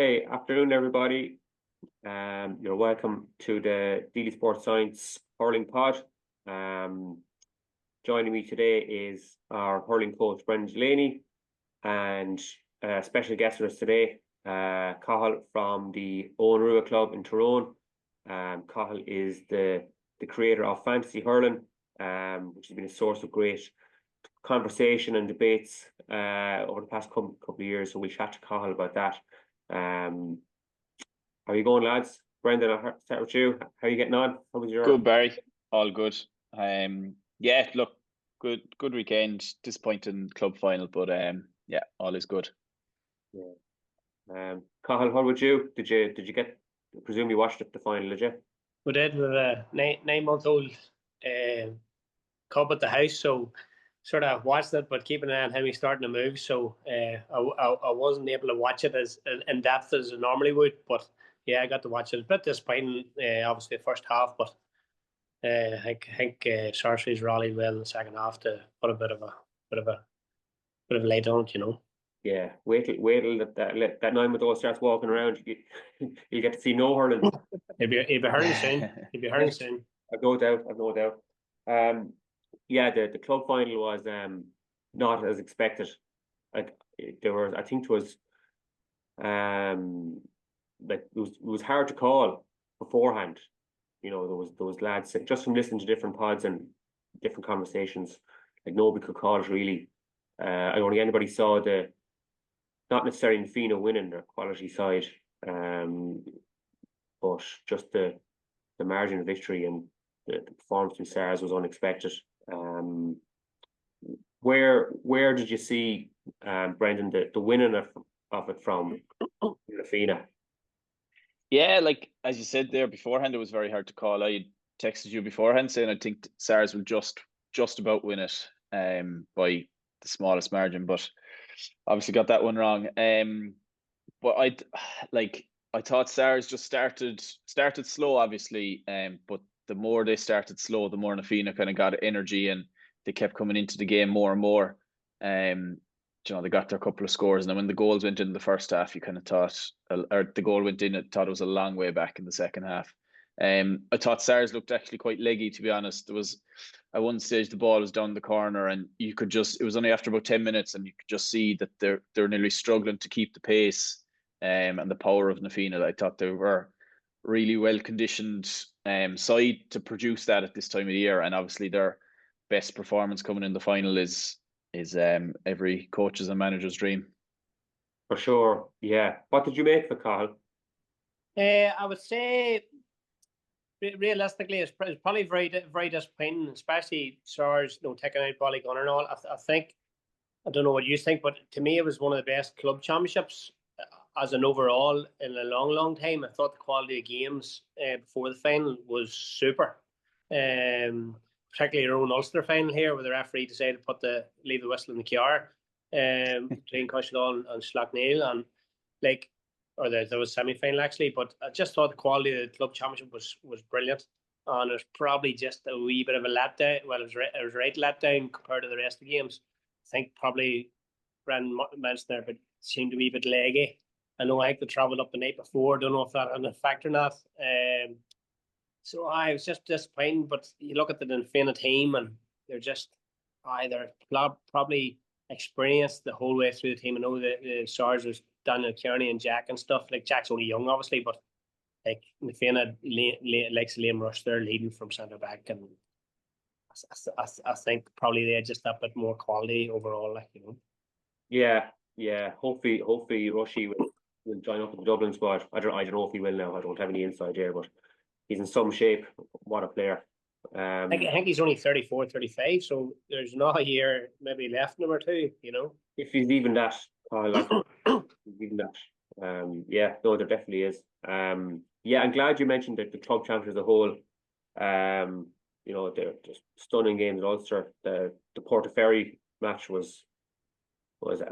Okay, afternoon everybody. You're welcome to the Daily Sports Science Hurling Pod. Joining me today is our hurling coach Brendan Delaney and a special guest with us today, Cathal from the DSS Club in Tyrone. Cathal is the creator of Fantasy Hurling, which has been a source of great conversation and debates over the past couple of years. So we'll chat to Cathal about that. How are you going, lads? Brendan, I'll start with you. How are you getting on? How was your good, Barry? All good. Yeah, look, good weekend. Disappointing club final, but yeah, all is good. Yeah. Cathal, how about you? Did you get? I presume you watched the final, did you? We did with a 9-month-old cub at the house, so sort of watched it, but keeping an eye on him, he's starting to move. So I wasn't able to watch it as in depth as I normally would, but yeah, I got to watch it. A bit disappointing, obviously the first half, but I think Sarce's rallied well in the second half to put a bit of a light on it, you know. Yeah, wait till that 9-month-old starts walking around. You get to see no hurling. He'll be hurling soon. He'll be hurling soon. I've no doubt. Yeah, the club final was not as expected. Like I think it was like it was hard to call beforehand. You know, there was lads just from listening to different pods and different conversations, like nobody could call it really. I don't think anybody saw not necessarily Fianna winning their quality side, but just the margin of victory and the performance from Stars was unexpected. Where did you see, Brendan, the winning of it from Fianna? Yeah, like as you said there beforehand, it was very hard to call. I texted you beforehand saying I think Stars will just about win it by the smallest margin, but obviously got that one wrong. But I thought Stars just started slow, obviously, but the more they started slow, the more Fianna kind of got energy and they kept coming into the game more and more. You know, they got their couple of scores, and then when the goals went in the first half, you kind of thought, or the goal went in, I thought it was a long way back in the second half. I thought Stars looked actually quite leggy, to be honest. There was at one stage the ball was down the corner, and you could just, it was only after about 10 minutes, and you could just see that they're nearly struggling to keep the pace and the power of Fianna. I thought they were really well conditioned side to produce that at this time of the year, and obviously their best performance coming in the final is every coach's and manager's dream. For sure, yeah. What did you make of it, Cathal? I would say, realistically, it's probably very disappointing, especially Stars, taking out Ballygunner and all. I think, I don't know what you think, but to me, it was one of the best club championships as an overall in a long time. I thought the quality of games before the final was super. Particularly our own Ulster final here, where the referee decided to leave the whistle in the car between Cushlaw and Slaughtneil, and there was semi-final actually. But I just thought the quality of the club championship was brilliant, and it was probably just a wee bit of a letdown. Well, it was right letdown compared to the rest of the games. I think probably Brendan mentioned there, but it seemed to be a bit leggy. I think they travelled up the night before. Don't know if that had an effect or not. So I was just disappointed, but you look at the Fianna team and they're probably experienced the whole way through the team. I know the Stars was Daniel Kearney and Jack and stuff. Like Jack's only young, obviously, but like Fianna likes Liam Rush there leading from centre back, and I think probably they had just that bit more quality overall, like, you know. Yeah. Hopefully Rushy will join up with the Dublin squad. I don't know if he will now. I don't have any inside here, but he's in some shape. What a player. I think he's only 34, 35, so there's not a year maybe left in him or two, you know. If he's even that, even that. Yeah, no, there definitely is. Yeah, I'm glad you mentioned that the club champions as a whole. You know, they're just stunning games at Ulster. The Portaferry match was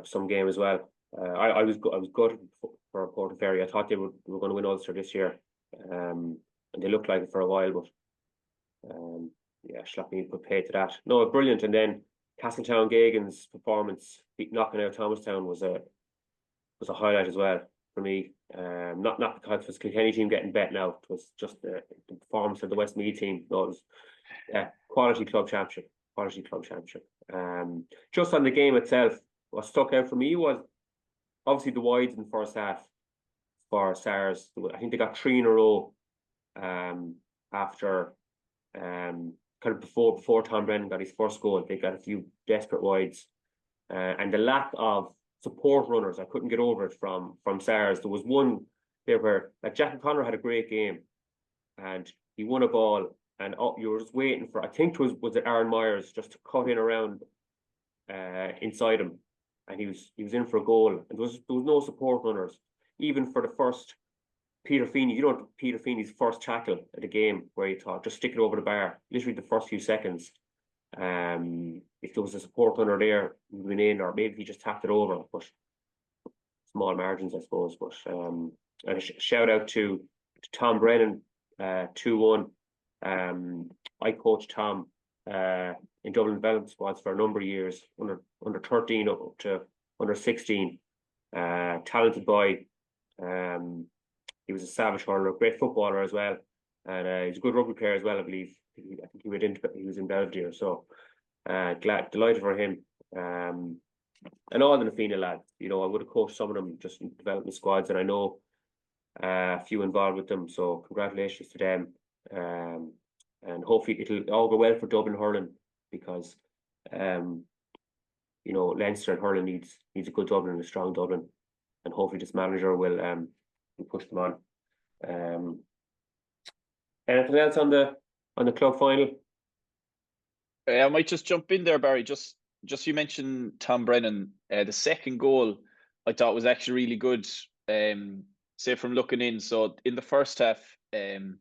some game as well. I was good for Portaferry. I thought they were going to win Ulster this year. And they looked like it for a while, but yeah, Slaughtneil put pay to that. No, brilliant. And then Castletown Geoghegan's performance, knocking out Thomastown, was a highlight as well. for me. Not because it was Kilkenny team getting bet now. It was just the performance of the Westmeath team. No, it was quality club championship. Quality club championship. Just on the game itself, what stuck out for me was obviously the wides in the first half for Stars. I think they got 3 in a row after kind of before Tom Brennan got his first goal. They got a few desperate wides, and the lack of support runners, I couldn't get over it from Stars. There was one there where like Jack O'Connor had a great game, and he won a ball, and you were just waiting for, I think it was it Aaron Myers just to cut in around inside him, and he was in for a goal, and there was no support runners even for the first. Peter Feeney, Peter Feeney's first tackle of the game, where he thought just stick it over the bar, literally the first few seconds. If there was a support runner there, he went in, or maybe he just tapped it over. But small margins, I suppose. But and a shout out to Tom Brennan, 2-1. I coached Tom in Dublin development squads for a number of years, under 13 up to under 16. Talented boy. He was a savage hurler, a great footballer as well, and he's a good rugby player as well, I believe. I think he was in Belvedere, so delighted for him. And all the Fianna lads, I would have coached some of them just in development squads, and I know a few involved with them, so congratulations to them. And hopefully it'll all go well for Dublin hurling, because Leinster and hurling needs a good Dublin and a strong Dublin, and hopefully this manager will push them on. Anything else on the club final? I might just jump in there, Barry. Just you mentioned Tom Brennan. The second goal I thought was actually really good. Say from looking in. So in the first half, I can't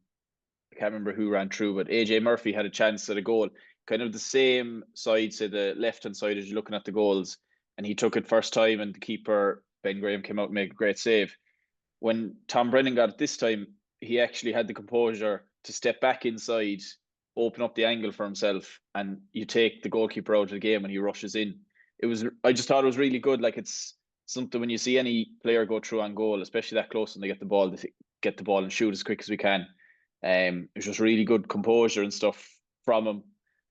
remember who ran through, but AJ Murphy had a chance at a goal, kind of the same side, say the left hand side as you're looking at the goals, and he took it first time, and the keeper Ben Graham came out and made a great save. When Tom Brennan got it this time, he actually had the composure to step back inside, open up the angle for himself, and you take the goalkeeper out of the game and he rushes in. I just thought it was really good. Like, it's something when you see any player go through on goal, especially that close when they get the ball and shoot as quick as we can. It's just really good composure and stuff from him.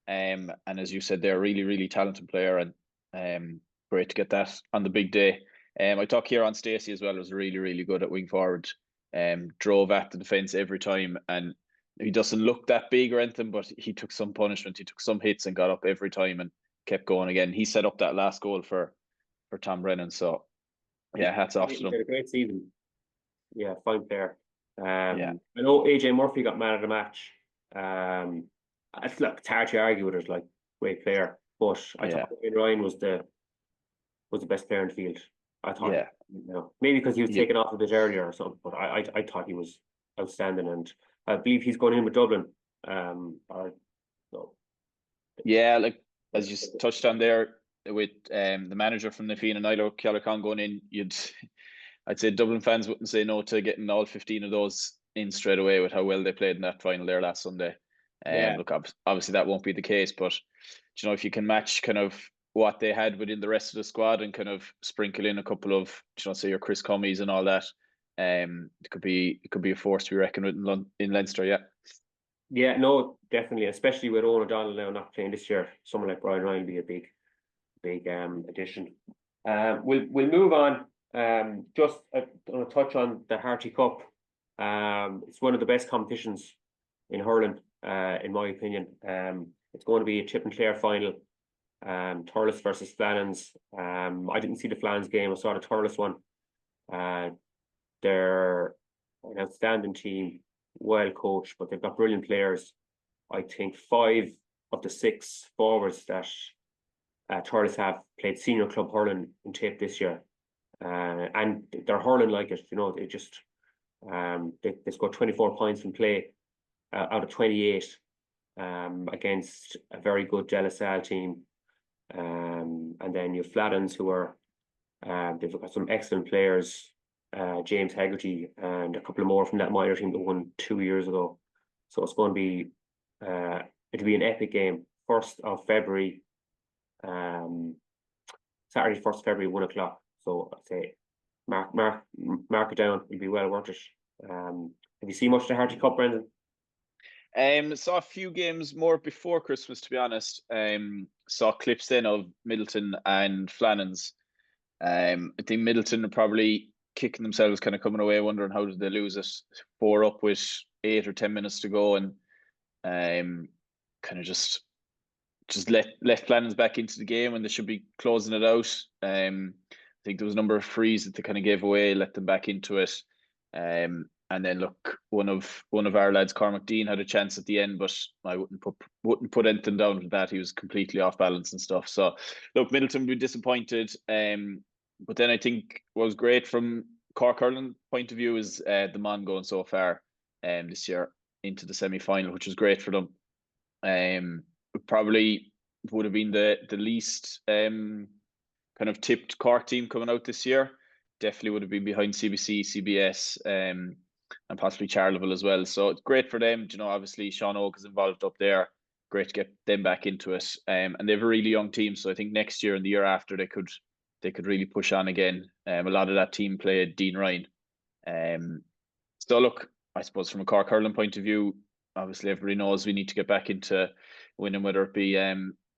And as you said, they're a really, really talented player, and great to get that on the big day. I talk here on Stacey as well, was really, really good at wing forward. Drove at the defence every time, and he doesn't look that big or anything, but he took some punishment, he took some hits and got up every time and kept going again. He set up that last goal for Tom Brennan, so yeah, hats off to him. He had a great season. Yeah, fine player. I know AJ Murphy got man of the match. It's hard to argue with it, like, great player, but I thought Ryan was the best player in the field. I thought, maybe because he was taken off a bit earlier or something, but I thought he was outstanding, and I believe he's going in with Dublin. Yeah, like as you touched on there with the manager from the Fianna, Niall O'Callaghan going in, I'd say Dublin fans wouldn't say no to getting all 15 of those in straight away with how well they played in that final there last Sunday. Look, obviously that won't be the case, but if you can match kind of what they had within the rest of the squad and kind of sprinkle in a couple of, say your Chris Cummies and all that, it could be a force to be reckoned with in Leinster. Yeah, no, definitely, especially with Owen O'Donnell now not playing this year. Someone like Brian Ryan will be a big addition. We'll move on. Just to touch on the Harty Cup. It's one of the best competitions in hurling, in my opinion. It's going to be a Tip and Clare final. Thurles versus Flannans. I didn't see the Flannans game. I saw the Thurles one. They're an outstanding team, well coached, but they've got brilliant players. I think 5 of the 6 forwards that Thurles have played senior club hurling in Tip this year, and they're hurling like it. They just they scored 24 points in play out of 28 against a very good De La Salle team. And then you have Flannans, who are they've got some excellent players, James Hegarty and a couple of more from that minor team that won 2 years ago. So it's going to be it'll be an epic game. 1st of February, Saturday 1st of February, 1 o'clock. So I'd say mark it down. It'll be well worth it. Have you seen much of the Harty Cup, Brendan? Saw a few games more before Christmas, to be honest. Saw clips then of Middleton and Flannan's. I think Middleton are probably kicking themselves, kind of coming away wondering how did they lose it 4 up with 8 or 10 minutes to go, and kind of just left Flannan's back into the game when they should be closing it out. I think there was a number of frees that they kind of gave away, let them back into it. And then look, one of our lads, Cormac Dean, had a chance at the end, but I wouldn't put anything down to that. He was completely off balance and stuff. So look, Middleton would be disappointed. But then I think what was great from Cork Hurling point of view is the Mon going so far this year into the semi-final, which was great for them. Probably would have been the least kind of tipped Cork team coming out this year. Definitely would have been behind CBC, CBS, and possibly Charleville as well. So it's great for them. You know, obviously Sean Oak is involved up there. Great to get them back into it. And they have a really young team. So I think next year and the year after they could really push on again. A lot of that team played Dean Ryan. So look, I suppose from a Cork Hurling point of view, obviously everybody knows we need to get back into winning, whether it be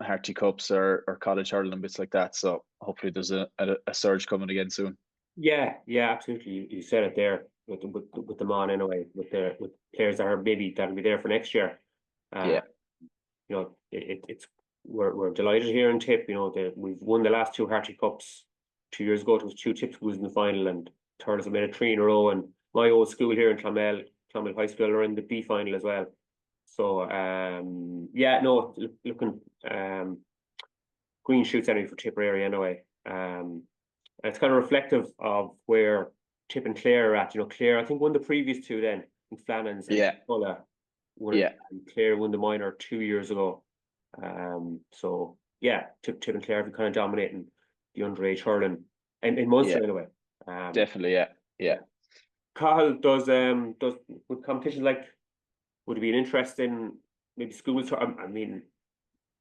Harty Cups or college hurling and bits like that. So hopefully there's a surge coming again soon. Yeah, absolutely. You said it there with them on anyway, with players that are maybe that'll be there for next year. You know, we're delighted here in Tip. You know, we've won the last 2 Harty Cups. 2 years ago, it was 2 Tips was in the final, and Turtles have made it 3 in a row. And my old school here in Clonmel High School are in the B final as well. So looking green shoots anyway for Tipperary anyway. It's kind of reflective of where Tip and Clare are at. You know, Clare, I think, won the previous 2 then, in Flannan's and Culla. And Clare won the minor 2 years ago. So yeah, Tip and Clare have been kind of dominating the underage hurling in Munster anyway. Definitely, yeah. Cathal, does with competitions like, would it be an interest in maybe schools? I mean,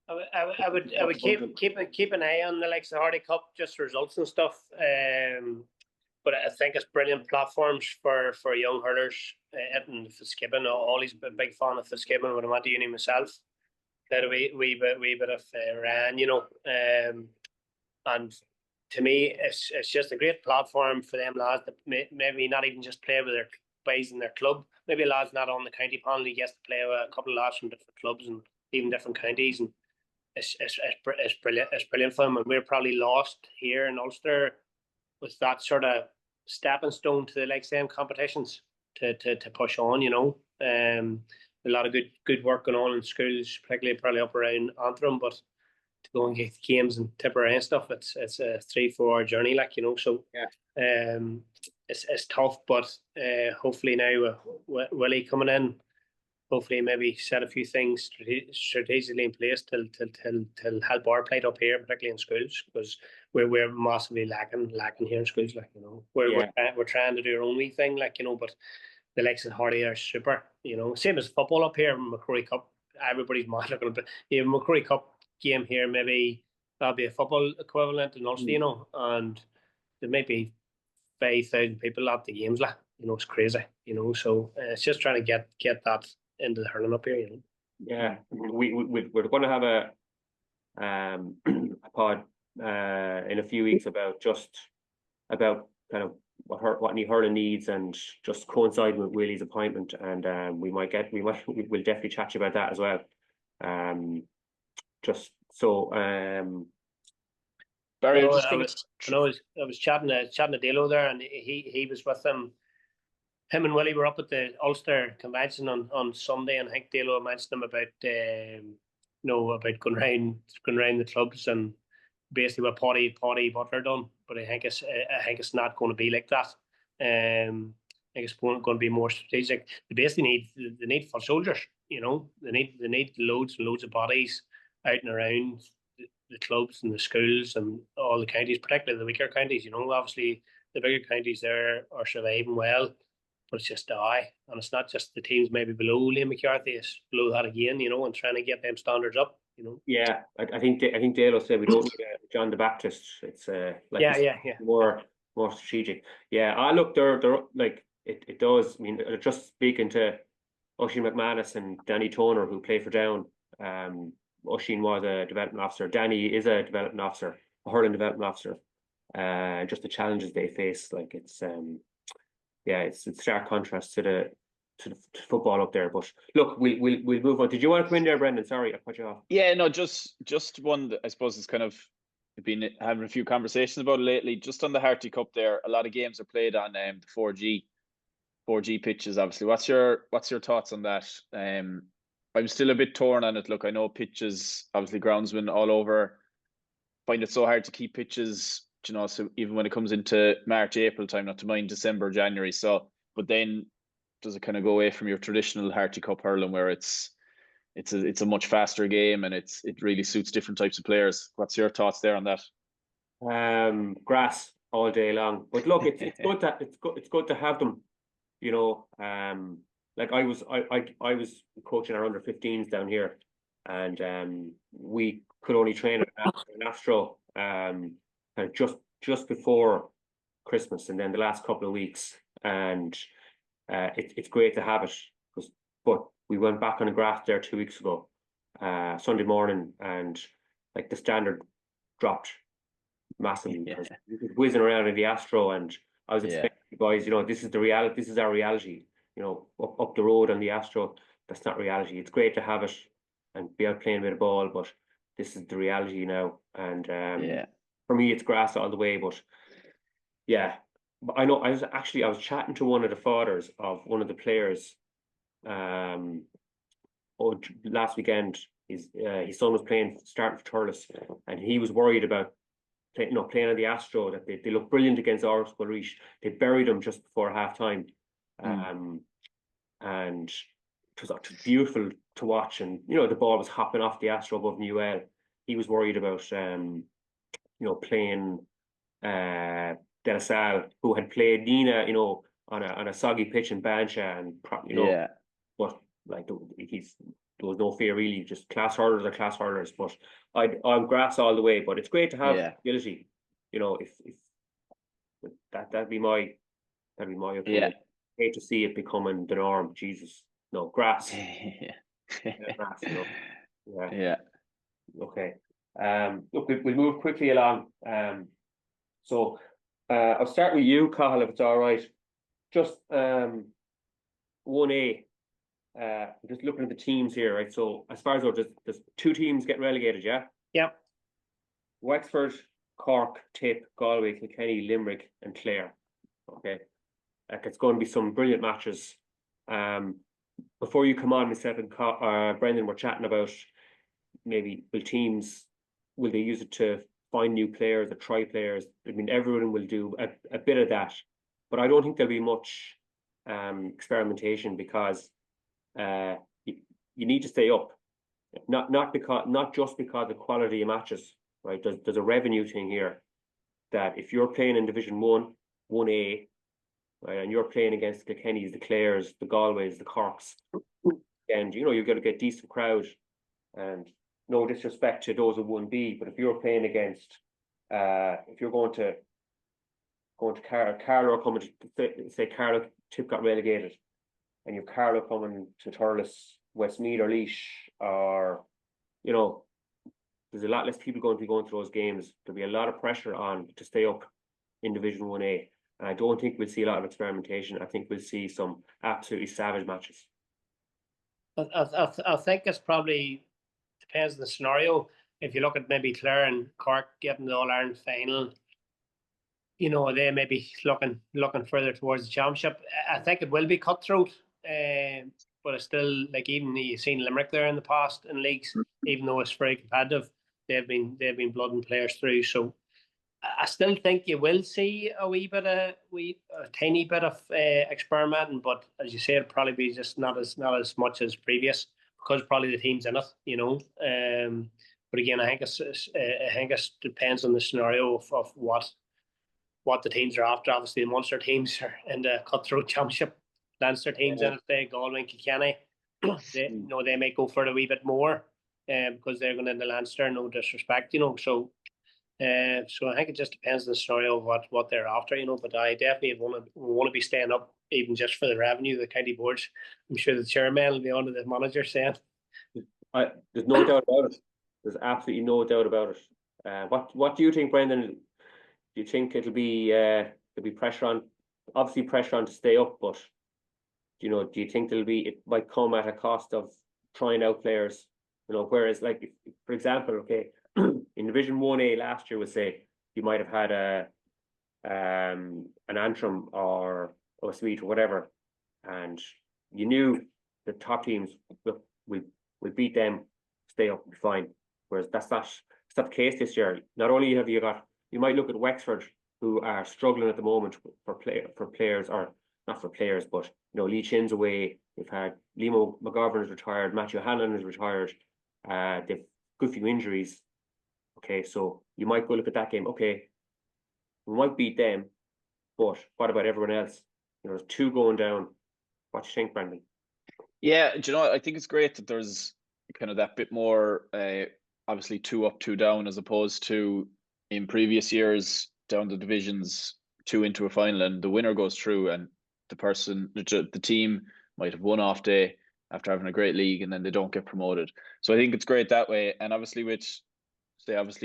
I would keep an eye on the likes of the Harty Cup, just results and stuff. But I think it's brilliant platforms for young hurlers. And Fitzgibbon, always a big fan of Fitzgibbon when I went to uni myself. Played a wee bit of Ran, you know. And to me, it's just a great platform for them lads that maybe not even just play with their boys in their club. Maybe lads not on the county panel, he gets to play with a couple of lads from different clubs and even different counties, and it's brilliant. It's brilliant for them, and we're probably lost here in Ulster with that sort of stepping stone to the like same competitions to push on. You know, a lot of good work going on in schools, particularly probably up around Antrim, but to go and get games and Tipperary and stuff, it's a 3-4 hour journey, like, you know. So it's tough, but hopefully now with Willie coming in, hopefully maybe set a few things strategically in place to help our plate up here, particularly in schools, because we're massively lacking here in schools, like, you know. We're trying to do our own wee thing, like, you know, but the likes of Hardy are super, you know. Same as football up here, McCrory Cup, everybody's mad looking, but McCrory Cup game here, maybe that'll be a football equivalent in Ulster, you know, and there may be 5,000 people at the games, like, you know. It's crazy, you know. So it's just trying to get that into the hurling up here, you know. Yeah, we're going to have a pod in a few weeks about kind of what any hurling needs, and just coincide with Willie's appointment, and we'll definitely chat to you about that as well. Just so Barry, I was chatting to Dalo there, and he was with them. Him and Willie were up at the Ulster convention on Sunday, and I think Dalo mentioned them about about going round the clubs and basically what Paddy Butler done. But I think it's not going to be like that. I think it's going to be more strategic. They basically need foot soldiers, you know. They need loads and loads of bodies out and around the clubs and the schools and all the counties, particularly the weaker counties. You know, obviously the bigger counties there are surviving well, but it's just and it's not just the teams maybe below Liam McCarthy, it's below that again, you know, and trying to get them standards up, you know. Yeah, I think Dalo said we don't need John the Baptist. It's more more strategic. Yeah, I look, they're like it does. I mean, just speaking to Oisin McManus and Danny Toner, who play for Down. Oisin was a development officer. Danny is a development officer, a hurling development officer. Just the challenges they face, like it's stark contrast to the football up there. But look, we'll move on. Did you want to come in there, Brendan? Sorry, I cut you off. Yeah, no, just one that I suppose is kind of been having a few conversations about it lately. Just on the Harty Cup there, a lot of games are played on the 4G pitches, obviously. What's your thoughts on that? I'm still a bit torn on it. Look, I know pitches, obviously groundsmen all over find it so hard to keep pitches, you know, so even when it comes into March, April time, not to mind December, January. So, but then does it kind of go away from your traditional Harty Cup hurling where it's a much faster game and it really suits different types of players? What's your thoughts there on that? Grass all day long. But look, it's good to have them, you know. Like I was coaching our under 15s down here, and we could only train at an Astro kind of just before Christmas, and then the last couple of weeks, and it's great to have it. But we went back on the grass there 2 weeks ago, Sunday morning, and like the standard dropped massively. Yeah. We was whizzing around in the Astro, and I was expecting the boys, you know, this is the reality. This is our reality. You know, up the road on the Astro, that's not reality. It's great to have it and be out playing a bit of ball, but this is the reality now. And for me, it's grass all the way. But yeah, but I know I was chatting to one of the fathers of one of the players. Last weekend, his son was starting for Thurles, and he was worried about playing on the Astro, that they look brilliant against Irish Reach. They buried them just before half time. And it was beautiful to watch, and you know the ball was hopping off the Astro above Newell. He was worried about playing De La Salle, who had played Nina, you know, on a soggy pitch in Bansha, and but like there was no fear really. Just class hurlers are class hurlers. But I'm grass all the way. But it's great to have ability. You know, if that'd be my opinion. Yeah. Hate to see it becoming the norm. Jesus, no, grass. Grass, you know. Yeah. Okay. Look, we'll move quickly along. So I'll start with you, Cathal, if it's all right. Just 1A. Just looking at the teams here, right? So as far as there's 2 teams getting relegated, yeah? Yeah. Wexford, Cork, Tip, Galway, Kilkenny, Limerick, and Clare. Okay. It's going to be some brilliant matches. Before you come on, myself and Brendan were chatting about maybe will they use it to find new players or try players? I mean, everyone will do a bit of that, but I don't think there'll be much experimentation because you need to stay up. Not just because of quality of matches, right? There's a revenue thing here that if you're playing in Division 1A, right, and you're playing against the Kilkennys, the Clares, the Galways, the Corks, and you know you're going to get decent crowd. And no disrespect to those of 1B, but if you're playing against, if you're going to Carlow coming to say Carlow Tip got relegated, and you've Carlow coming to Thurles, Westmeath or Laois, or you know, there's a lot less people going to be going to those games. There'll be a lot of pressure on to stay up in Division 1A. And I don't think we'll see a lot of experimentation. I think we'll see some absolutely savage matches. I think it's probably depends on the scenario. If you look at maybe Clare and Cork getting the All-Ireland final, you know, they may be looking further towards the championship. I think it will be cutthroat, but it's still, like, even you've seen Limerick there in the past in leagues, even though it's very competitive, they've been blooding players through. So I still think you will see a tiny bit of experimenting, but as you say, it'll probably be just not as much as previous because probably the team's in it, you know. But again, I think it depends on the scenario of what the teams are after. Obviously, the Munster teams are in the cutthroat championship. Leinster teams in it, say Galway and Kilkenny. They may go for it a wee bit more because they're going into Leinster. No disrespect, you know. So So I think it just depends on the scenario of what they're after, but I definitely want to be staying up, even just for the revenue of the county boards. I'm sure the chairman will be under the manager saying. There's no doubt about it. There's absolutely no doubt about it. What do you think, Brendan? Do you think there'll be pressure on, obviously pressure on to stay up, but do you think it might come at a cost of trying out players? Whereas, like, for example, okay, in Division 1A last year, say you might have had an Antrim or a Sweet or whatever, and you knew the top teams will beat them, stay up, be fine. Whereas that's not the case this year. Not only have you might look at Wexford, who are struggling at the moment for players, or not for players, but Lee Chin's away. We've had Liam McGovern is retired, Matthew Hanlon is retired. They've good few injuries. Okay, so you might go look at that game. Okay, we might beat them, but what about everyone else? There's two going down. What do you think, Brendan? Yeah, I think it's great that there's kind of that bit more, obviously 2 up, 2 down, as opposed to in previous years down the divisions, 2 into a final, and the winner goes through, and the team might have one off day after having a great league, and then they don't get promoted. So I think it's great that way. And obviously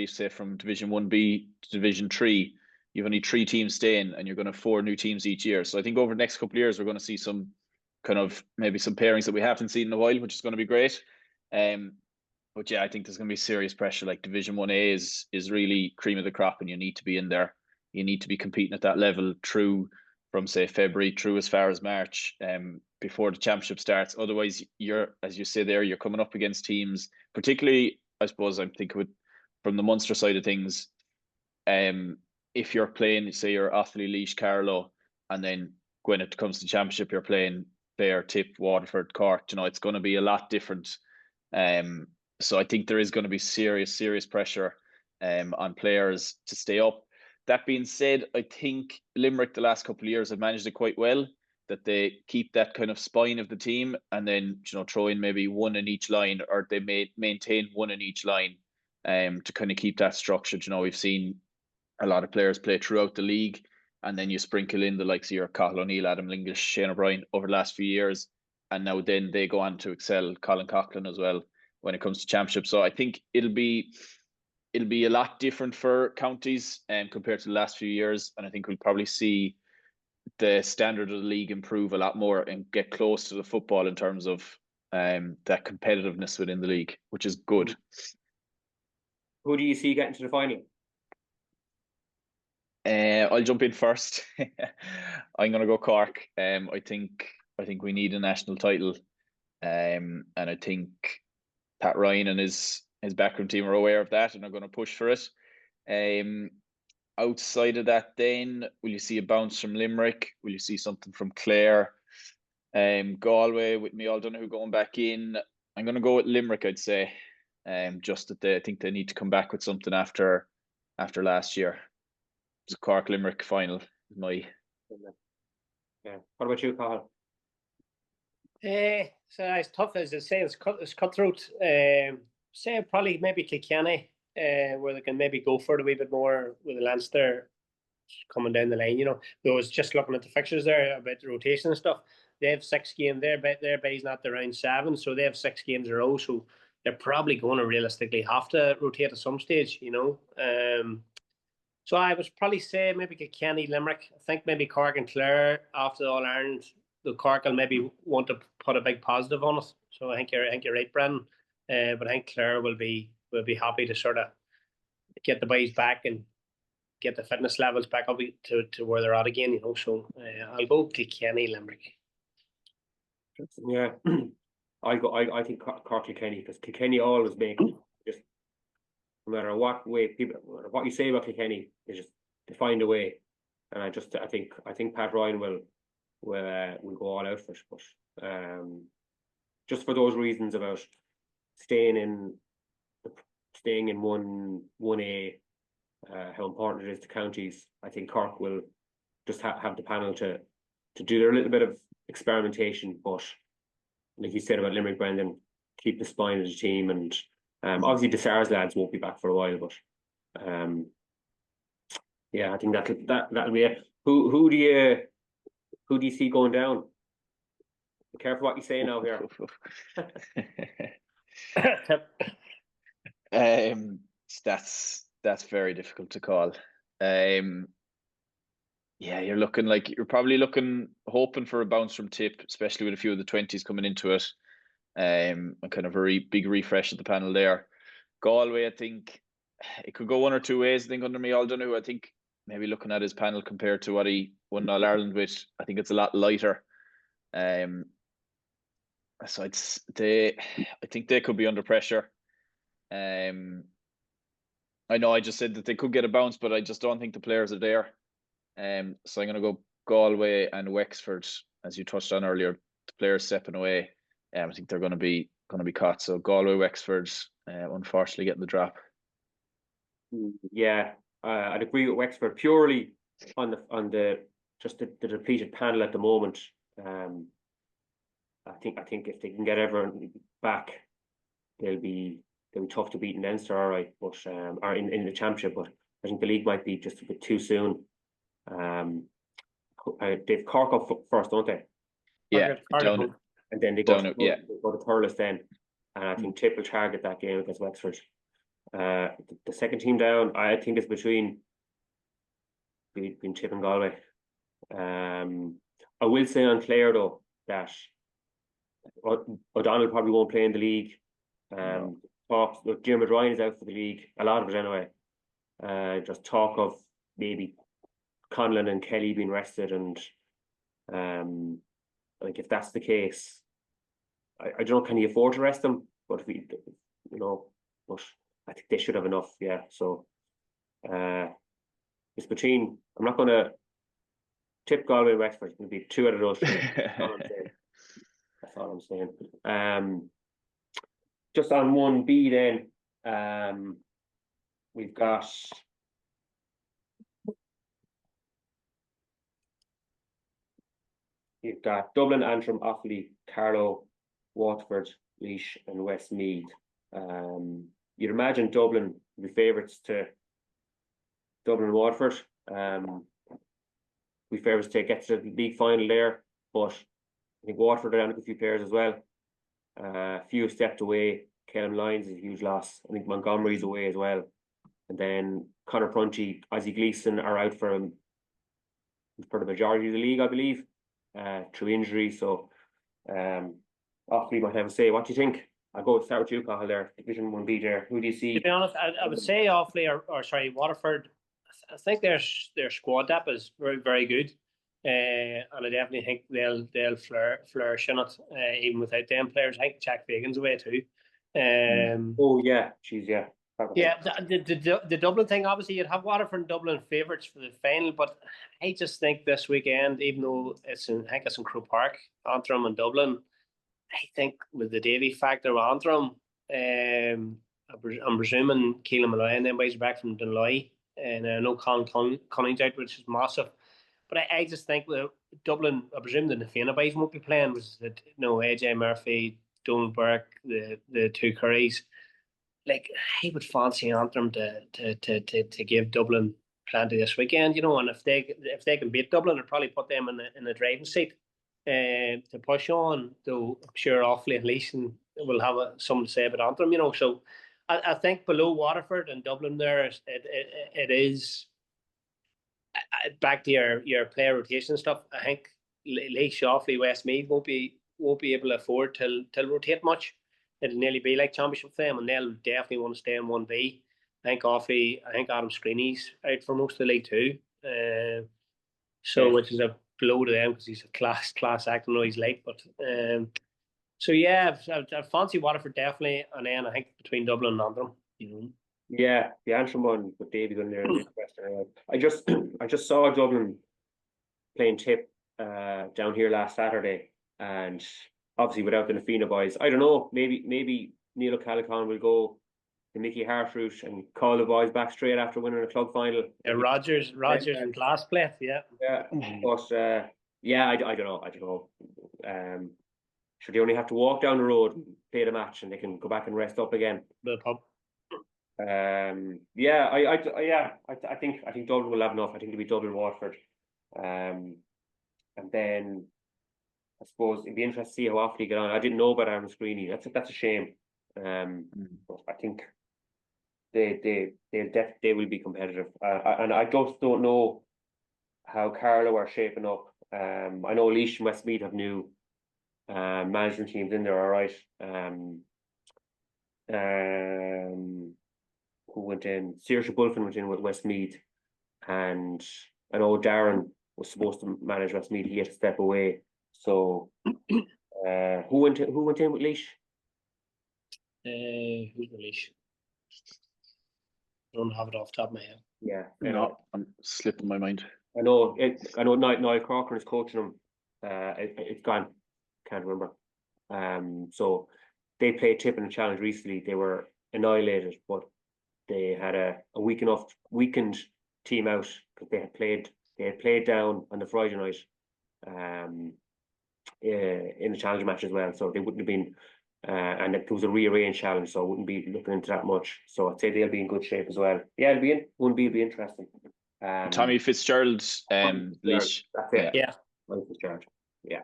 say from Division 1B to Division 3, you've only 3 teams staying, and you're going to have 4 new teams each year. So I think over the next couple of years, we're going to see some kind of maybe some pairings that we haven't seen in a while, which is going to be great. But yeah, I think there's going to be serious pressure. Like Division 1A is really cream of the crop, and you need to be in there. You need to be competing at that level through from, say, February through as far as March, before the championship starts. Otherwise, as you say there, you're coming up against teams, particularly, I suppose I'm thinking from the Munster side of things, if you're playing, say, you're Offaly, Laois, Carlow, and then when it comes to championship, you're playing Clare, Tip, Waterford, Cork, it's going to be a lot different. So I think there is going to be serious pressure on players to stay up. That being said, I think Limerick the last couple of years have managed it quite well, that they keep that kind of spine of the team, and then throw in maybe one in each line, or they may maintain one in each line, to kind of keep that structured. We've seen a lot of players play throughout the league, and then you sprinkle in the likes of your Cathal O'Neill, Adam Lingish, Shane O'Brien over the last few years, and now then they go on to excel. Colin Coughlin as well when it comes to championship. So I think it'll be a lot different for counties compared to the last few years, and I think we'll probably see the standard of the league improve a lot more and get close to the football in terms of that competitiveness within the league, which is good. Who do you see getting to the final? I'll jump in first. I'm going to go Cork. I think we need a national title, and I think Pat Ryan and his backroom team are aware of that and are going to push for it. Outside of that, then will you see a bounce from Limerick? Will you see something from Clare? Galway with me, O'Donoghue going back in. I'm going to go with Limerick, I'd say. Just that I think they need to come back with something after last year. It's a Cork Limerick final. Yeah. What about you, Cathal? So it's tough, as I say. It's cutthroat. Say probably maybe Kilkenny, where they can maybe go for it a wee bit more with the Leinster coming down the line. There was just looking at the fixtures there about the rotation and stuff. They have 6 games. Their bay's not the round 7, so they have 6 games in a row. So they're probably going to realistically have to rotate at some stage. So I would probably say maybe Kilkenny, Limerick. I think maybe Cork and Clare after the All-Ireland, the Cork will maybe want to put a big positive on it. So I think you're right, Brendan. But I think Clare will be happy to sort of get the boys back and get the fitness levels back up to where they're at again. So I'll go Kilkenny, Limerick. Yeah, I think Cork Kilkenny, because Kilkenny always make just, no matter what way people, no matter what you say about Kilkenny, they find a way, and I think Pat Ryan will go all out for it, but just for those reasons about staying in 1A, how important it is to counties. I think Cork will just have the panel to do their little bit of experimentation, but like you said about Limerick, Brendan, keep the spine of the team, and obviously the SARS lads won't be back for a while, but Yeah, I think that'll be it. Who do you see going down? Be careful what you say now here. That's very difficult to call. Yeah, you're probably hoping for a bounce from Tip, especially with a few of the 20s coming into it. And kind of a big refresh at the panel there. Galway, I think it could go one or two ways. I think under Micheál Donoghue, I think maybe looking at his panel compared to what he won All Ireland with, I think it's a lot lighter. So I think they could be under pressure. I know I just said that they could get a bounce, but I just don't think the players are there. So I'm going to go Galway and Wexford, as you touched on earlier. The players stepping away. I think they're going to be caught. So Galway, Wexford, unfortunately getting the drop. Yeah, I'd agree with Wexford purely on the depleted panel at the moment. I think if they can get everyone back, they'll be tough to beat in Leinster, all right, but or in the championship. But I think the league might be just a bit too soon. They've Cork up first, don't they? Yeah, and then they go to Thurles then, and I think Tip will target that game against Wexford. The second team down, I think it's between Tip and Galway. I will say on Clare though that O'Donnell probably won't play in the league. Diarmuid Ryan is out for the league, a lot of it anyway. Just talk of maybe Conlon and Kelly being rested, and like if that's the case, I don't know, can he afford to rest them? But if but I think they should have enough. Yeah, so it's between. I'm not going to Tip Galway and Wexford. It's going to be two out of those three. That's all I'm saying. Just on 1B then, we've got Dublin, Antrim, Offaly, Carlow, Waterford, Laois and Westmeath. You'd imagine Dublin would be favourites to Dublin and Waterford. We favourites to get to the league final there, but I think Waterford are down a few players as well. A few stepped away. Kelham Lyons is a huge loss. I think Montgomery's away as well. And then Conor Prunty, Ozzie Gleeson are out for the majority of the league, I believe, through injury. So Offaly might have a say. What do you think? I'll start with you, Cathal, there. Division 1B there. Who do you see? To be honest, I would say Offaly or Waterford. I think their squad depth is very, very good. And I definitely think they'll flourish in it, even without them players. I think Jack Fagan's away too. Oh yeah, yeah. Yeah, the Dublin thing, obviously you'd have Waterford and Dublin favourites for the final, but I just think this weekend, even though it's in Croke Park, Antrim and Dublin, I think with the Davy factor with Antrim, I'm presuming Cathal McErlean then boys back from Dunloy, and I know Colin Cunning's out, which is massive. But I just think with Dublin, I presume the Fianna boys won't be playing, which is AJ Murphy, Donald Burke, the two Currys. Like, I would fancy Antrim to give Dublin plenty this weekend, and if they can beat Dublin, it'll probably put them in the driving seat to push on. Though I'm sure Offaly and Leeson will have something to say about Antrim, So I think below Waterford and Dublin there, it is back to your player rotation stuff. I think Laois, Offaly, Westmeath won't be able to afford to rotate much. It'll nearly be like championship for them, and they'll definitely want to stay in 1B. I think Adam Screeney's out for most of the league too. Which is a blow to them because he's a class act. I know he's late, but so yeah, I fancy Waterford definitely, and then I think between Dublin and Antrim. Yeah, the Antrim one with Davy going there. I just saw Dublin playing Tip down here last Saturday, and obviously without the Fianna boys, I don't know. Maybe Neil O'Callaghan will go the Mickey Hart route and call the boys back straight after winning a club final. Yeah, Rogers and Glassplate, yeah. But I don't know. Should they only have to walk down the road and play the match, and they can go back and rest up again? The pub. Yeah, I think Dublin will have enough. I think it'll be Dublin, Waterford, and then I suppose it'd be interesting to see how Offaly get on. I didn't know about Aaron Screeney. That's a shame. But I think they will be competitive. And I just don't know how Carlow are shaping up. I know Laois and Westmeath have new management teams in there, all right. Who went in? Saoirse Bulfin went in with Westmeath, and I know Darren was supposed to manage Westmeath. He had to step away. So, who went in with Laois? Who's the Laois? I don't have it off the top of my head. Yeah, No, I'm slipping my mind. I know Niall Corcoran is coaching them. It's gone. Can't remember. So they played Tip in a challenge recently. They were annihilated, but they had a weakened team out because they had played down on the Friday night, in the challenge match as well. So they wouldn't have been, and it was a rearranged challenge, so I wouldn't be looking into that much. So I'd say they'll be in good shape as well. Yeah, it'll be interesting. Tommy Fitzgerald's Laois. That's it. Yeah. Fitzgerald. Yeah.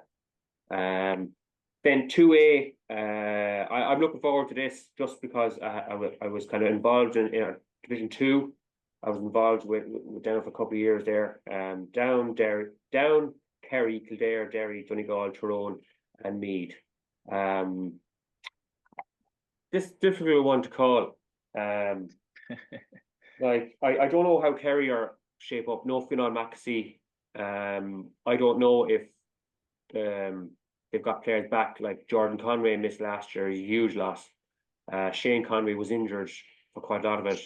Then 2A, I'm looking forward to this just because I was kind of involved in Division 2. I was involved with down for a couple of years there. Down Kerry, Kildare, Derry, Donegal, Tyrone, and Meath. This difficult one to call. Like I don't know how Kerry are shape up. No Fianna McErlean. I don't know if they've got players back. Like Jordan Conway missed last year, a huge loss. Shane Conway was injured for quite a lot of it.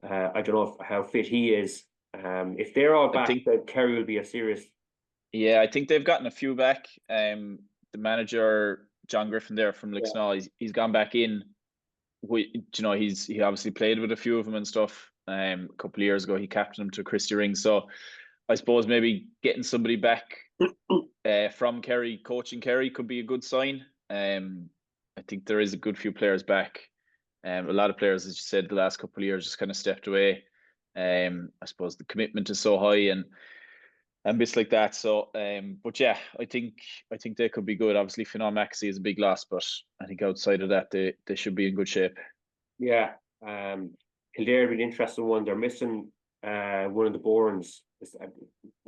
I don't know how fit he is. If they're all back, then Kerry will be a serious. Yeah, I think they've gotten a few back. The manager John Griffin there from Lixnaw, he's gone back in. He obviously played with a few of them and stuff. A couple of years ago, he captained them to Christy Ring. So I suppose maybe getting somebody back from Kerry, coaching Kerry, could be a good sign. I think there is a good few players back. A lot of players, as you said, the last couple of years just kind of stepped away. I suppose the commitment is so high and bits like that. So, but yeah, I think they could be good. Obviously, Fianna McErlean is a big loss, but I think outside of that, they should be in good shape. Yeah, Kildare would be an interesting one. They're missing one of the Borns,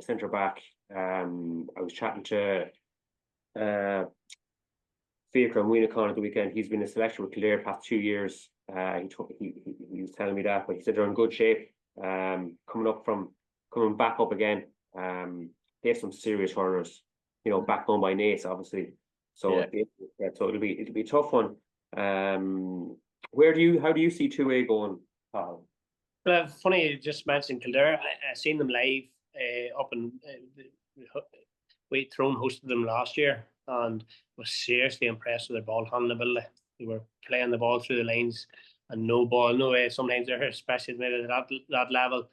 centre back. I was chatting to Fiacre and Winnacon at the weekend. He's been a selector with Kildare the past 2 years. He was telling me that, but he said they're in good shape. Coming back up again. They have some serious hurlers, backed on by Nace, obviously. So so it'll be a tough one. How do you see 2A going, Paul? Well, funny you just mentioned Kildare. I seen them live up in Throne hosted them last year and was seriously impressed with their ball handling ability. They were playing the ball through the lines and no way. Sometimes they're especially at that level.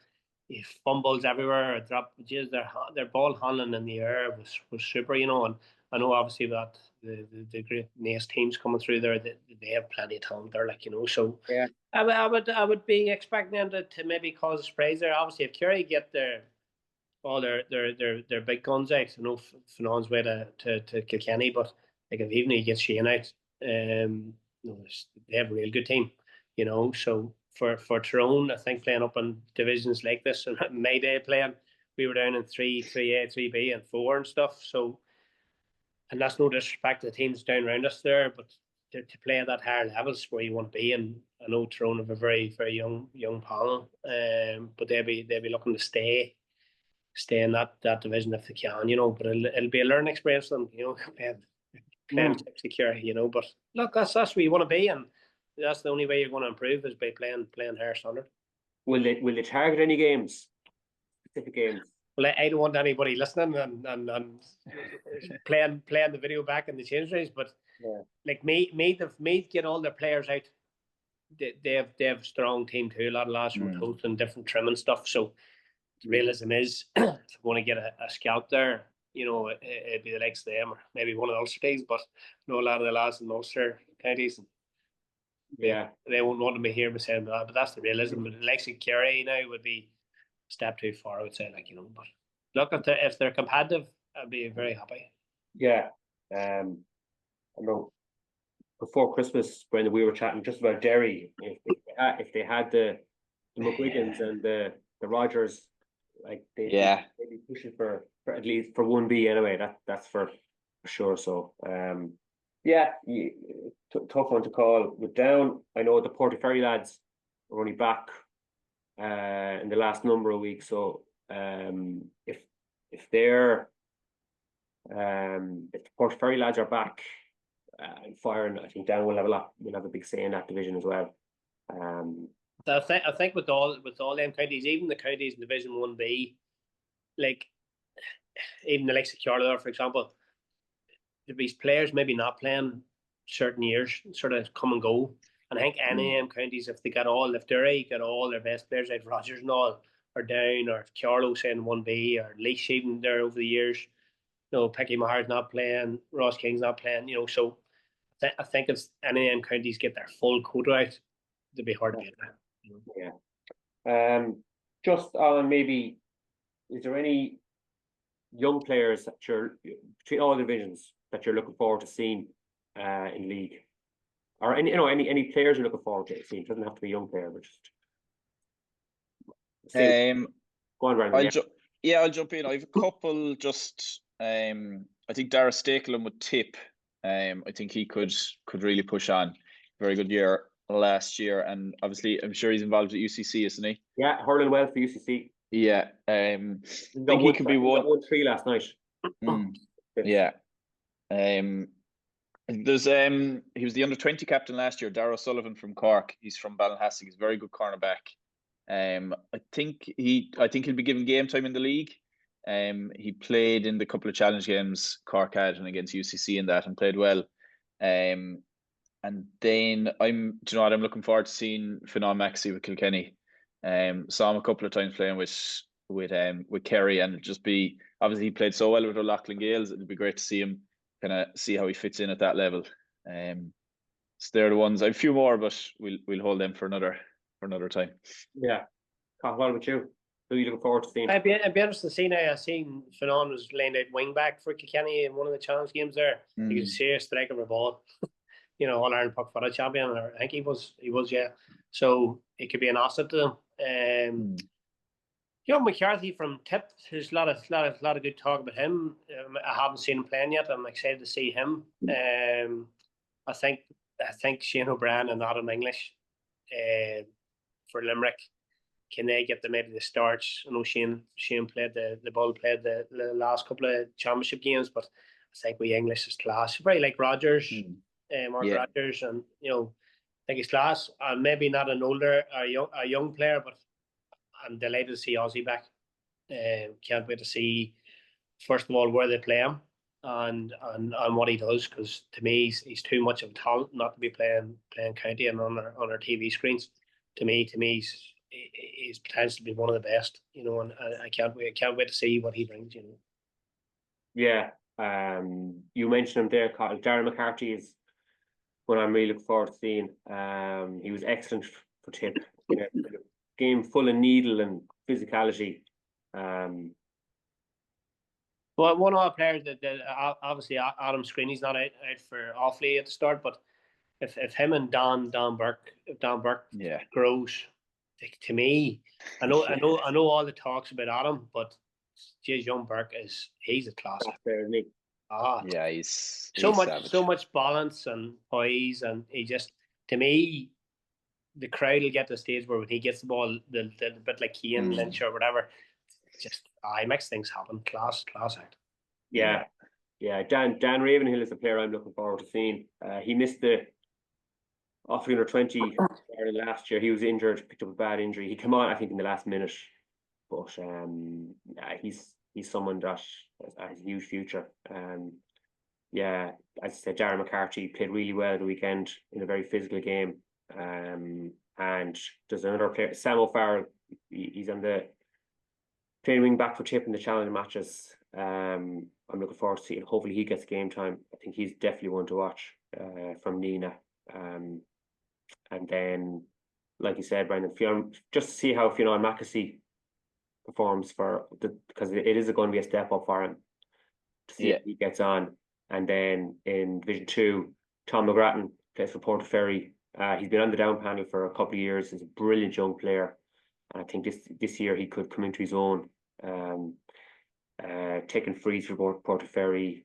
Fumbles everywhere, or drop. Their ball handling in the air was super, and I know obviously that the great Nace teams coming through there, they have plenty of talent there, So yeah, I would be expecting them to maybe cause a surprise there. Obviously, if Kerry get their big guns out, Fionn's way to Kilkenny, but like if even he gets Shane out, they have a real good team, So for Tyrone, I think playing up in divisions like this, and my day playing, we were down in 3A, 3B, and 4 and stuff. So, and that's no disrespect to the teams down around us there, but to play at that higher levels where you want to be, and I know Tyrone have a very very young panel, but they'll be looking to stay in that division if they can, But it'll be a learning experience for them, playing security, But look, that's where you want to be, and that's the only way you're going to improve is by playing higher standard. Will they target any games, specific games? Well, I don't want anybody listening and playing the video back in the change rooms, but like me get all their players out. They have a strong team too. A lot of lads from Coast and different trim and stuff. So the realism is, if you want to get a scalp there, it'd be the likes of them or maybe one of the Ulster teams. But a lot of the lads in Ulster counties. they won't want to be here saying that, but that's the realism. But Lexi Kerry now would be a step too far, I would say, but look at if they're competitive, I'd be very happy. Yeah. I know before Christmas, Brendan, we were chatting just about Derry. If they had the McGuigans and the Rogers, like they'd be pushing for at least for 1B anyway. That's for sure. So tough one to call. With Down, I know the Portaferry lads are only back in the last number of weeks. So if the Portaferry lads are back and firing, I think Down will have a big say in that division as well. I think with all them counties, even the counties in Division 1B, like even the likes of Carlow, for example, these players maybe not playing certain years, sort of come and go. And I think any of them counties, if Derry got all their best players, like Rogers and all, are down, or if Carlow saying 1B, or Laois even there over the years, Picky Maher's not playing, Ross King's not playing, so I think if any of them counties get their full quota out, it'd be hard to beat that. Yeah. Just on maybe, is there any young players that you're between all divisions that you're looking forward to seeing in league, or any players you're looking forward to seeing? It doesn't have to be a young player, but just go on, Ryan. I'll jump in. I have a couple. Just I think Dara Stakelum with Tip. I think he could really push on. Very good year last year, and obviously I'm sure he's involved at UCC, isn't he? Yeah, hurling well for UCC. Yeah, I think he could be one. 1-3 last night. Yeah. There's he was the under-20 captain last year, Darragh O'Sullivan from Cork. He's from Ballinhassig. He's a very good cornerback. I think he'll be given game time in the league. He played in the couple of challenge games Cork had and against UCC in that, and played well. And then I'm looking forward to seeing Fianna Maxey with Kilkenny. Saw him a couple of times playing with Kerry, and just be, obviously he played so well with O'Loughlin Gales. It'd be great to see him see how he fits in at that level. So they're the ones. I have a few more, but we'll hold them for another time. Yeah. Cathal, what about you? Who are you looking forward to seeing? I'd be interested to see now. I seen Fianna was laying out wing back for Kilkenny in one of the challenge games there. He was a serious striker of a ball. All Ireland puck footy champion, or I think he was, yeah. So it could be an asset to them. McCarthy from Tip, there's a lot of good talk about him. I haven't seen him playing yet. I'm excited to see him. I think Shane O'Brien and Adam English for Limerick, can they get them into the starts? I know Shane played played the last couple of championship games, but I think we English is class. Very like Rogers. Mark Rogers, and I think he's class, and maybe not an older a young player, but I'm delighted to see Ozzy back. Can't wait to see, first of all, where they play him and what he does, because to me he's too much of a talent not to be playing county and on our TV screens. To me he's potentially to be one of the best, and I can't wait to see what he brings. Yeah, you mentioned him there, Cathal. Darren McCarthy is what I'm really looking forward to seeing. He was excellent for Tip. Game full of needle and physicality. Well, one of our players that obviously Adam Screeney's not out for awfully at the start, but if him and Dan Burke grows, to me, I know all the talks about Adam, but young Burke he's a class. There, isn't he? Yeah, he's so savage. much balance and poise, and he just, to me, the crowd will get to the stage where when he gets the ball, the bit like Keane, Lynch or whatever, just he makes things happen. Class act. Yeah. Dan Ravenhill is a player I'm looking forward to seeing. He missed the Offaly under-20 last year. He was injured, picked up a bad injury. He came on, I think, in the last minute, but he's someone that has a huge future. As I said, Darren McCarthy played really well the weekend in a very physical game. And there's another player, Sam O'Farrell. He's on the playing wing back for Tip in the challenge matches. I'm looking forward to seeing. Hopefully, he gets game time. I think he's definitely one to watch from Nina. And then, like you said, Brendan, Fianna, just to see how Fianna McErlean performs because it is going to be a step up for him to see if he gets on. And then in Division 2, Tom McGrattan plays for Portaferry. He's been on the down panel for a couple of years. He's a brilliant young player. And I think this year he could come into his own. Taking frees for Portaferry.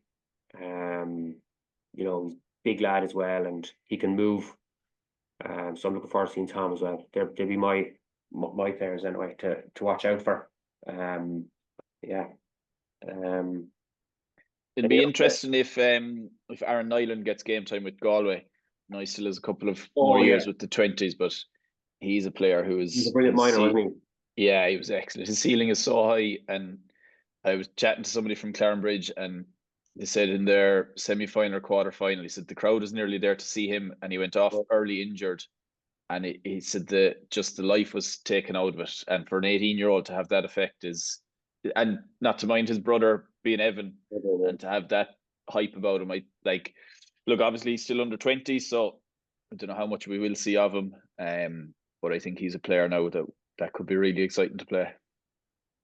He's a big lad as well, and he can move. So I'm looking forward to seeing Tom as well. They'll be my players anyway to watch out for. It'd be interesting if Aaron Nyland gets game time with Galway. No, he still has a couple of more years with the 20s, but he's a player who is... He's a brilliant minor, wasn't he? Yeah, he was excellent. His ceiling is so high, and I was chatting to somebody from Clarenbridge, and they said in their semi-final or quarter-final, he said the crowd was nearly there to see him, and he went off early injured, and he said that just the life was taken out of it, and for an 18-year-old to have that effect is... And not to mind his brother being Evan, and to have that hype about him, look, obviously he's still under 20, so I don't know how much we will see of him. But I think he's a player now that could be really exciting to play.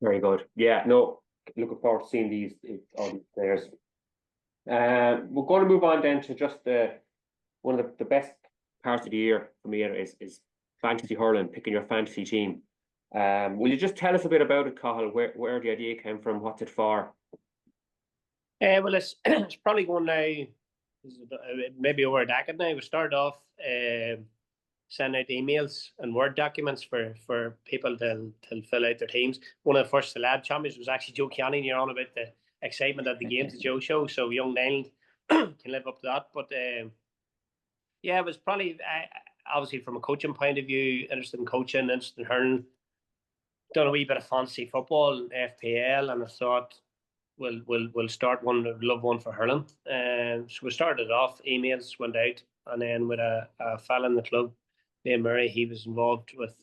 Very good. Yeah, no, looking forward to seeing all these players. We're going to move on then to just one of the best parts of the year for me is fantasy hurling, picking your fantasy team. Will you just tell us a bit about it, Cathal? Where the idea came from? What's it for? Well, it's probably going now. Maybe over a decade now. We started off sending out emails and Word documents for people to fill out their teams. One of the first Celeb champions was actually Joe Keane. You're on about the excitement at the games that Joe show. So young Nyland can live up to that. But it was probably obviously from a coaching point of view, interested in coaching, interested in hurling. Done a wee bit of fantasy football, FPL, and I thought we'll start one. Love one for hurling. So we started off. Emails went out, and then with a fella in the club, Liam Murray, he was involved with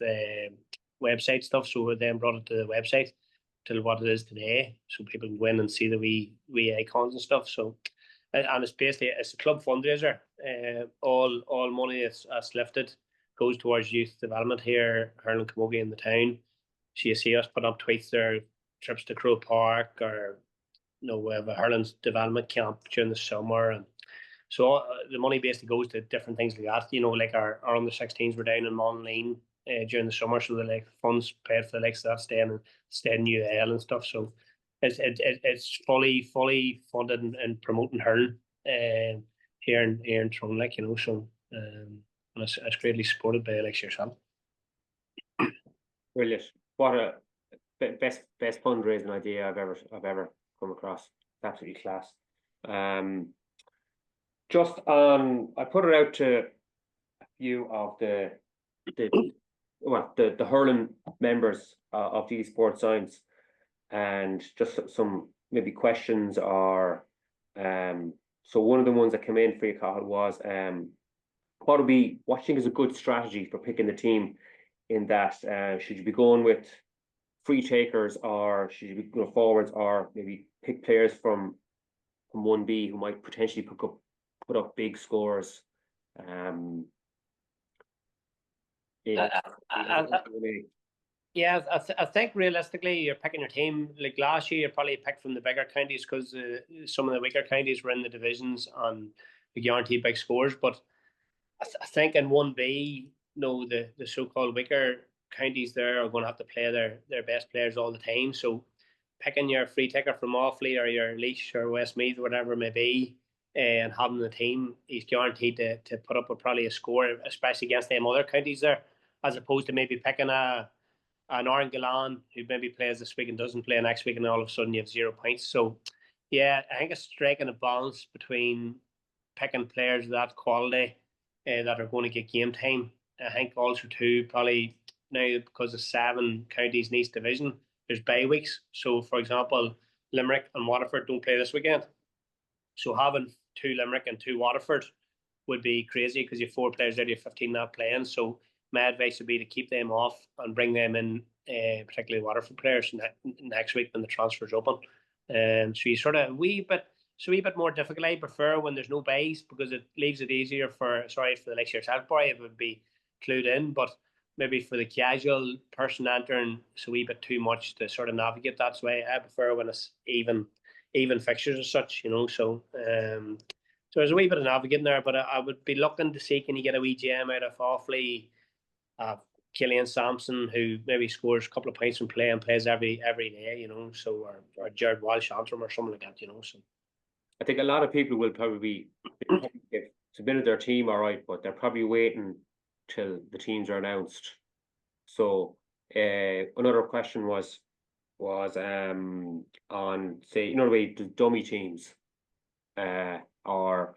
website stuff. So we then brought it to the website till what it is today, so people can go in and see the wee icons and stuff. So, and it's basically a club fundraiser. All money that's lifted goes towards youth development here, hurling camogie in the town. So you see us put up tweets there, trips to Crow Park, or we have a hurling development camp during the summer, and so the money basically goes to different things like that. Like our under 16s were down in Mullane during the summer, so the funds paid for the likes of that staying in UL and stuff. So it's fully funded and promoting hurling here in Tyrone, So and it's greatly supported by yourself. Brilliant. What a best fundraising idea I've ever come across. It's absolutely class. I put it out to a few of the hurling members of DD Sports Science, and just some maybe questions or so one of the ones that came in for you, Cathal, was what do you think is a good strategy for picking the team? In that, should you be going with free takers, or should you be going forwards, or maybe pick players from 1B who might potentially put up big scores? I think realistically you're picking your team. Like last year, you probably picked from the bigger counties because some of the weaker counties were in the divisions and we guaranteed big scores. But I think in 1B, the so-called weaker counties there are going to have to play their best players all the time. So picking your free taker from Offaly or your Laois or Westmeath or whatever it may be, and having the team, he's guaranteed to put up probably a score, especially against them other counties there, as opposed to maybe picking an Oran Galan who maybe plays this week and doesn't play next week, and all of a sudden you have 0 points. So I think it's striking a balance between picking players of that quality that are going to get game time. I think also too, probably now because of 7 counties in East Division, there's bye weeks. So for example, Limerick and Waterford don't play this weekend. So having 2 Limerick and 2 Waterford would be crazy because you have 4 players out of 15 not playing. So my advice would be to keep them off and bring them in, particularly Waterford players next week when the transfer's open. So you sort of a wee bit more difficult. I prefer when there's no buys because it leaves it easier for the likes of yourself, Barry. It would be clued in, but maybe for the casual person entering, it's a wee bit too much to sort of navigate that way. I prefer when it's even fixtures as such, so so there's a wee bit of navigating there, but I would be looking to see, can you get a wee gem out of Offaly, Killian Sampson, who maybe scores a couple of points from play and plays every day, so or Jared Walsh Antrim or something like that, so. I think a lot of people will probably submitted their team all right, but they're probably waiting till the teams are announced. So another question was on, say, the way the dummy teams, or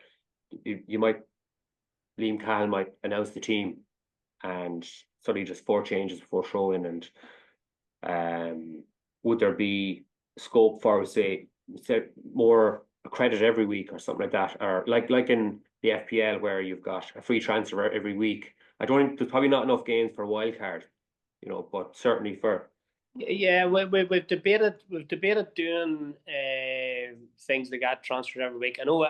you might, Liam Cahill might announce the team and suddenly just 4 changes before showing, and would there be scope for, say more credit every week or something like that, or like in the FPL where you've got a free transfer every week? I don't think there's probably not enough games for wild card, but certainly for. Yeah, we've debated doing things that got transferred every week. I know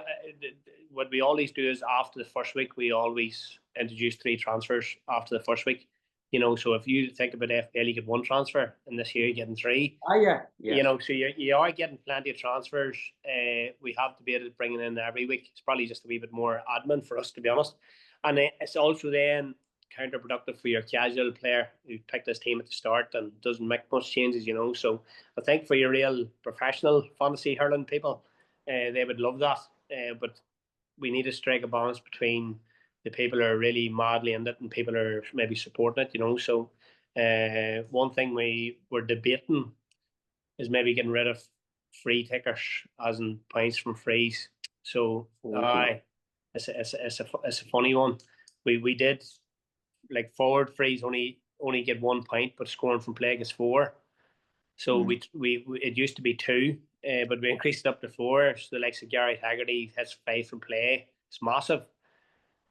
what we always do is after the first week we always introduce 3 transfers after the first week. So if you think about FPL, you get 1 transfer, and this year you're getting 3. Yeah. So you are getting plenty of transfers. We have debated bringing in every week. It's probably just a wee bit more admin for us, to be honest. And it's also then counterproductive for your casual player who picked this team at the start and doesn't make much changes, So I think for your real professional fantasy hurling people, they would love that. But we need to strike a balance between the people who are really madly in it and people who are maybe supporting it, So one thing we were debating is maybe getting rid of free tickers, as in points from frees. So it's a funny one. We did, like, forward frees only get 1 point, but scoring from play gets 4. So we it used to be 2, but we increased it up to 4. So the likes of Gary Haggerty has 5 from play. It's massive.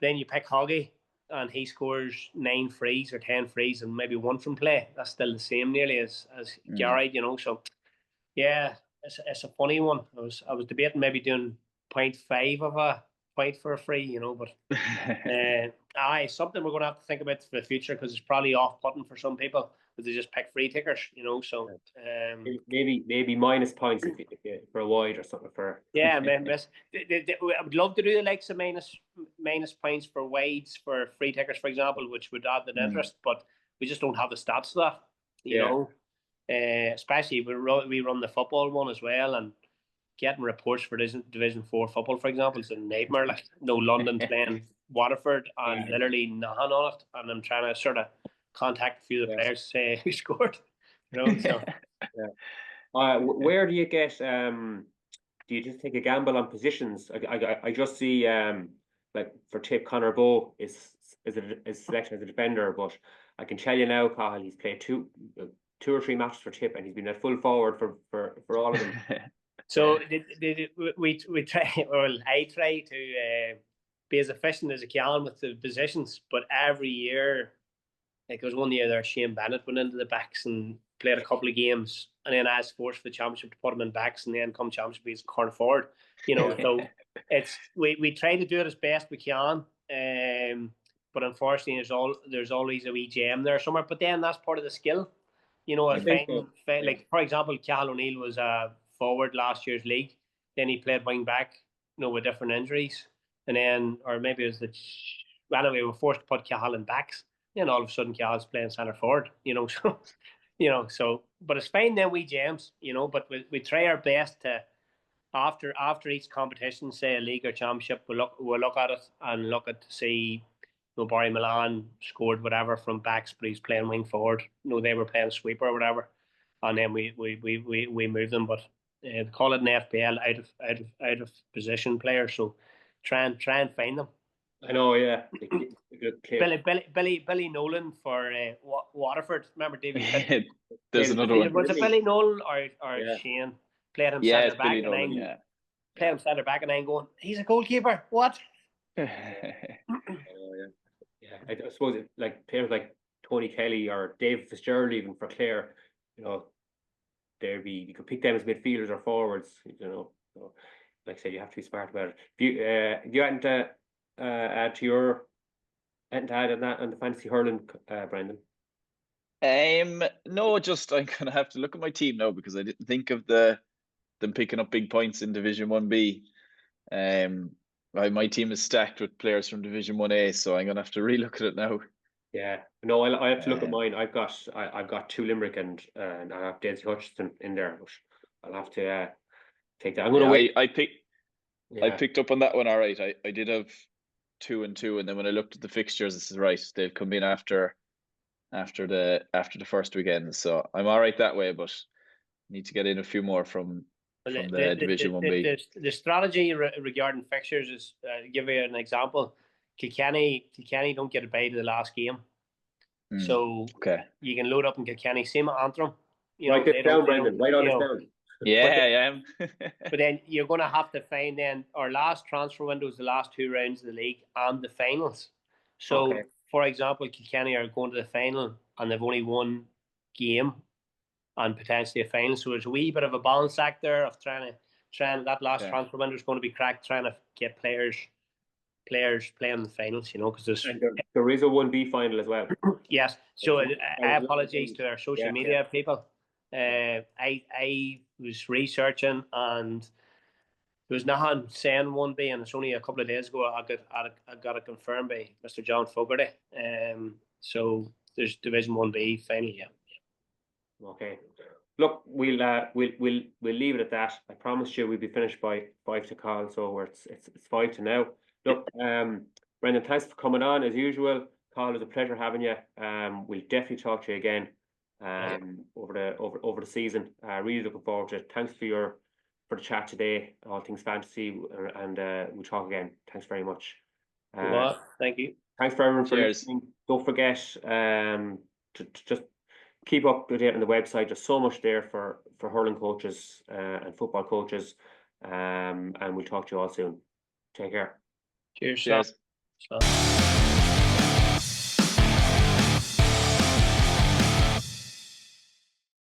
Then you pick Hoggy, and he scores 9 frees or 10 frees and maybe 1 from play. That's still the same nearly as Gary, So yeah, it's a funny one. I was debating maybe doing 0.5 of a point for a free, but something we're going to have to think about for the future, because it's probably off-putting for some people that they just pick free tickers, So maybe minus points if for a wide or something for. Yeah, man. I would love to do the likes of minus points for wides for free tickers, for example, which would add an interest, but we just don't have the stats to that, you know. Especially we run the football one as well, and getting reports for Division 4 football, for example, is a nightmare. Like, London playing Waterford and literally nothing on it, and I'm trying to sort of contact a few of the players to say who scored. So. Where do you get? Do you just take a gamble on positions? I just see like for tip, Conor Bowe is selected as a defender, but I can tell you now, Cathal, he's played two or three matches for tip, and he's been a full forward for all of them. So we try. Well, I try to be as efficient as I can with the positions, but every year, like, there was one year there, Shane Bennett went into the backs and played a couple of games, and then I was forced for the championship to put him in backs, and then come championship he's corner forward. So it's we try to do it as best we can. But unfortunately, there's always a wee gem there somewhere. But then that's part of the skill. Like, for example, Cathal O'Neill was a forward last year's league. Then he played wing back, with different injuries, and then, or maybe it was anyway, we were forced to put Cathal in backs. Then all of a sudden, Cahill's playing centre forward. So but it's fine then, we gems, but we try our best to, after each competition, say a league or championship, we'll look at it and look at to see, Barry Mullane scored whatever from backs, but he's playing wing forward. They were playing sweeper or whatever, and then we move them. But they call it an FPL out of position player. So try and find them. I know, yeah. Billy Nolan for Waterford. Remember David? There's another one. Was it Billy Nolan or Shane played him centre back? Billy Nolan, played him centre back, and then going, he's a goalkeeper. What? I suppose like players like Tony Kelly or Dave Fitzgerald, even for Clare, you could pick them as midfielders or forwards, So, like I said, you have to be smart about it. If you hadn't add to your And to add on that on the fantasy hurling, Brendan. No, just I'm gonna have to look at my team now because I didn't think of them picking up big points in Division 1B. My team is stacked with players from Division 1A, so I'm gonna have to relook at it now. Yeah, no, I have to look at mine. I've got 2 Limerick and I have Daisy Hutchinson in there, but I'll have to take that. I'm gonna wait. I picked up on that one. All right, I did have 2 and 2, and then when I looked at the fixtures, this is right. They'll come in after the first weekend, so I'm all right that way. But need to get in a few more from the Division 1B. The strategy regarding fixtures is give you an example. Kilkenny don't get a bye to the last game, so you can load up in Kilkenny. Same at Antrim. Write this down, Brendan. Right on it down. Yeah. But then you're going to have to find then our last transfer window is the last 2 rounds of the league and the finals. So, for example, Kilkenny are going to the final and they've only 1 game and potentially a final. So there's a wee bit of a balance act there of trying that last transfer window is going to be cracked, trying to get players playing the finals, because there is a 1B final as well. Yes. So I apologize to our social media people. I was researching and there was nothing saying 1B, and it's only a couple of days ago I got it confirmed by Mr. John Fogarty. So there's Division 1B final. Yeah. Okay. Look, we'll leave it at that. I promised you we'd be finished by 5 to call, so it's 5 to now. Look, Brendan, thanks for coming on as usual. Carl, it was a pleasure having you. We'll definitely talk to you again over the season. Really looking forward to it. Thanks for the chat today, all things fantasy, and we'll talk again. Thanks very much. Thank you. Thanks for everyone for listening. Don't forget to just keep up to date on the website. There's so much there for hurling coaches and football coaches, and we'll talk to you all soon. Take care. Cheers. Cheers.